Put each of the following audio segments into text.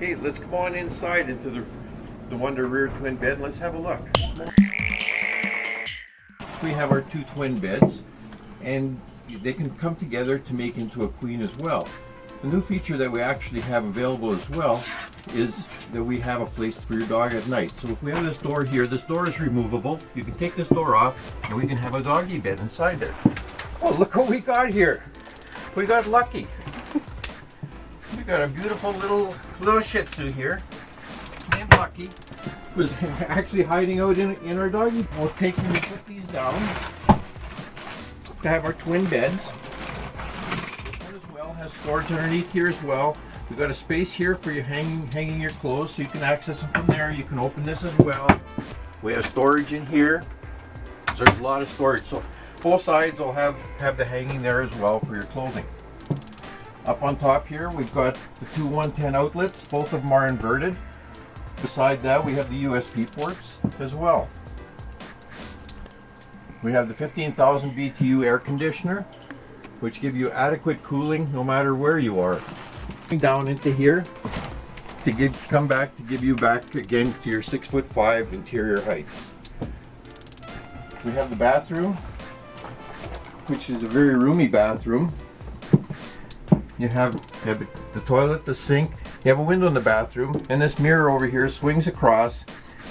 Okay, let's come on inside into the Wonder rear twin bed. Let's have a look. We have our two twin beds, and they can come together to make into a queen as well. The new feature that we actually have available as well is that we have a place for your dog at night. So if we have this door here, this door is removable. You can take this door off and we can have a doggy bed inside there. Oh, look what we got here. We got Lucky. We got a beautiful little Shih Tzu here named Lucky. Was actually hiding out in our doggy. We'll take and put these down to have our twin beds. This one as well has storage underneath here as well. We've got a space here for you hanging your clothes, so you can access them from there. You can open this as well. We have storage in here. So there's a lot of storage. So both sides will have the hanging there as well for your clothing. Up on top here, we've got the two 110 outlets. Both of them are inverted. Beside that, we have the USB ports as well. We have the 15,000 BTU air conditioner, which give you adequate cooling no matter where you are. Down into here to come back to give you back again to your 6'5" interior height. We have the bathroom, which is a very roomy bathroom. You have the toilet, the sink. You have a window in the bathroom, and this mirror over here swings across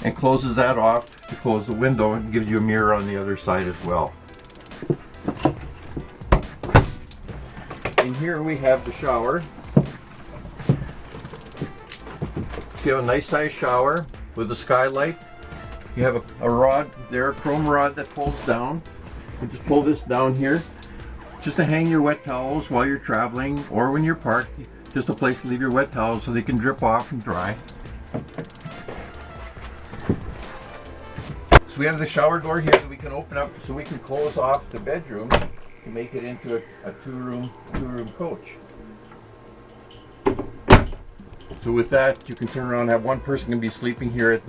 and closes that off to close the window, and gives you a mirror on the other side as well. In here we have the shower. You have a nice size shower with a skylight. You have a rod there, a chrome rod that pulls down. You just pull this down here just to hang your wet towels while you're traveling or when you're parked. Just a place to leave your wet towels so they can drip off and dry. So we have the shower door here that we can open up so we can close off the bedroom to make it into a two-room coach. So with that, you can turn around and have one person can be sleeping here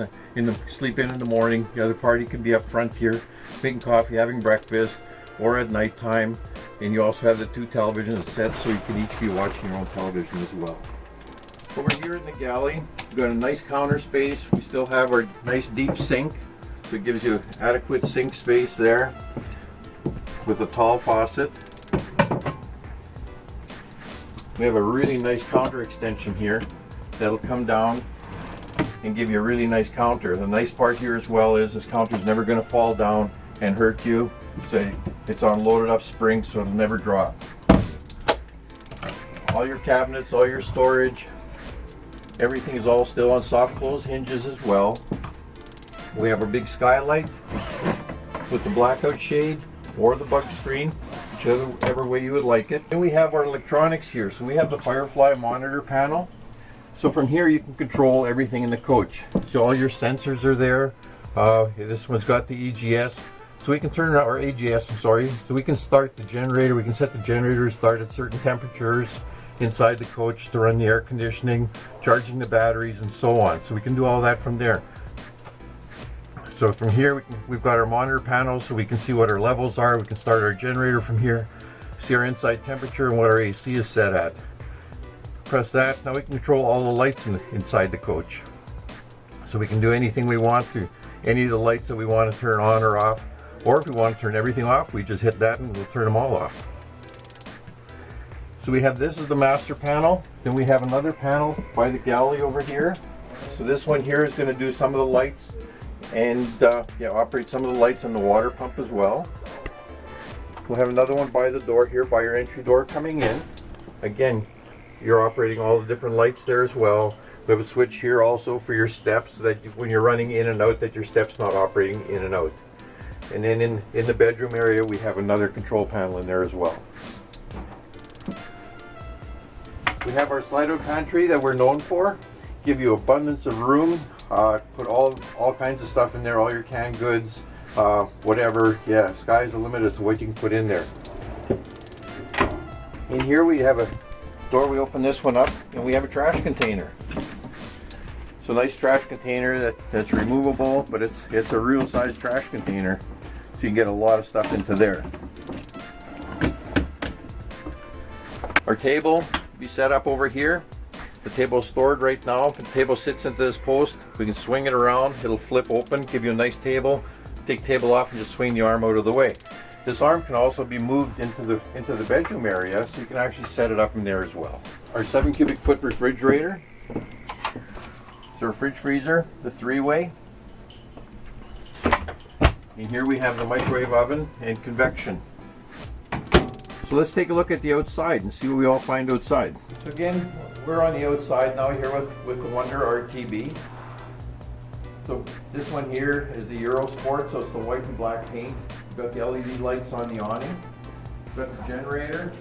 sleep in the morning. The other party can be up front here making coffee, having breakfast, or at nighttime. And you also have the two television sets so you can each be watching your own television as well. Over here in the galley, we've got a nice counter space. We still have our nice deep sink, so it gives you adequate sink space there with a tall faucet. We have a really nice counter extension here that'll come down and give you a really nice counter. The nice part here as well is this counter is never going to fall down and hurt you. So it's on loaded up springs, so it'll never drop. All your cabinets, all your storage, everything is all still on soft close hinges as well. We have a big skylight with the blackout shade or the bug screen, whichever way you would like it. And we have our electronics here. So we have the Firefly monitor panel. So from here you can control everything in the coach. So all your sensors are there. This one's got the EGS. So we can turn our AGS, so we can start the generator. We can set the generator to start at certain temperatures inside the coach to run the air conditioning, charging the batteries, and so on. So we can do all that from there. So from here, we've got our monitor panel, so we can see what our levels are. We can start our generator from here, see our inside temperature and what our AC is set at. Press that. Now we can control all the lights inside the coach. So we can do anything we want to, any of the lights that we want to turn on or off. Or if we want to turn everything off, we just hit that and we'll turn them all off. So we have this as the master panel. Then we have another panel by the galley over here. So this one here is going to do some of the lights and operate some of the lights on the water pump as well. We'll have another one by the door here, by your entry door coming in. Again, you're operating all the different lights there as well. We have a switch here also for your steps so that when you're running in and out, that your step's not operating in and out. And then in the bedroom area, we have another control panel in there as well. We have our slide-out pantry that we're known for. Give you abundance of room. Put all kinds of stuff in there, all your canned goods, whatever. Yeah, sky's the limit as to what you can put in there. In here we have a door. We open this one up, and we have a trash container. So nice trash container that's removable, but it's a real size trash container. So you can get a lot of stuff into there. Our table be set up over here. The table is stored right now. If the table sits into this post, we can swing it around. It'll flip open, give you a nice table. Take the table off and just swing the arm out of the way. This arm can also be moved into the bedroom area, so you can actually set it up in there as well. Our 7 cubic foot refrigerator. So our fridge freezer, the 3-way. And here we have the microwave oven and convection. So let's take a look at the outside and see what we all find outside. So again, we're on the outside now here with the Wonder RTB. So this one here is the Euro Sport, so it's the white and black paint. We've got the LED lights on the awning. We've got the generator.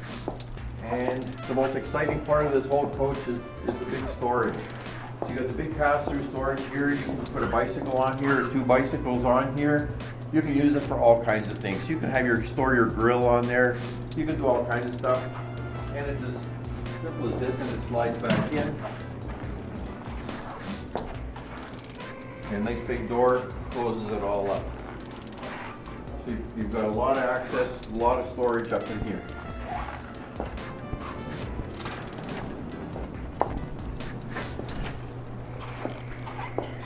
And the most exciting part of this whole coach is the big storage. So you got the big pass-through storage here. You can put a bicycle on here or 2 bicycles on here. You can use it for all kinds of things. You can have store your grill on there. You can do all kinds of stuff. And it's as simple as this, and it slides back in. And a nice big door closes it all up. So you've got a lot of access, a lot of storage up in here.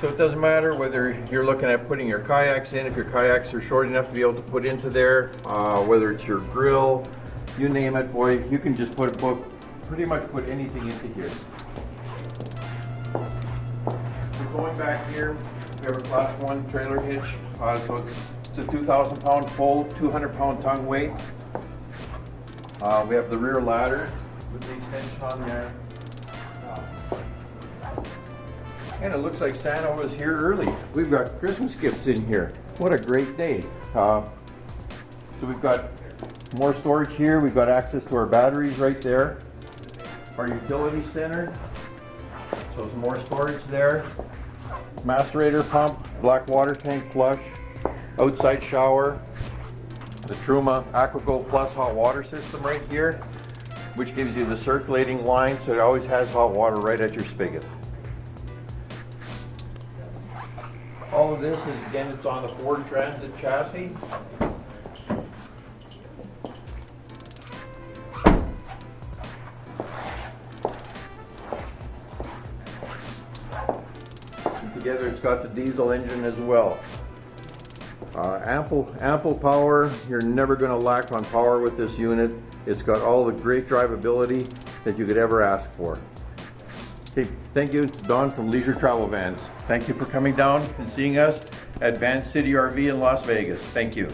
So it doesn't matter whether you're looking at putting your kayaks in, if your kayaks are short enough to be able to put into there, whether it's your grill, you name it, boy, you can just pretty much put anything into here. So going back here, we have a Class 1 trailer hitch. So it's a 2,000 pound full, 200 pound tongue weight. We have the rear ladder with the extension on there. And it looks like Santa was here early. We've got Christmas gifts in here. What a great day. So we've got more storage here. We've got access to our batteries right there. Our utility center. So some more storage there. Macerator pump, black water tank flush, outside shower, the Truma AquaGo Plus hot water system right here, which gives you the circulating line, so it always has hot water right at your spigot. All of this is, again, it's on the Ford Transit chassis. And together it's got the diesel engine as well. Ample power. You're never going to lack on power with this unit. It's got all the great drivability that you could ever ask for. Okay, thank you. It's Don from Leisure Travel Vans. Thank you for coming down and seeing us at Van City RV in Las Vegas. Thank you.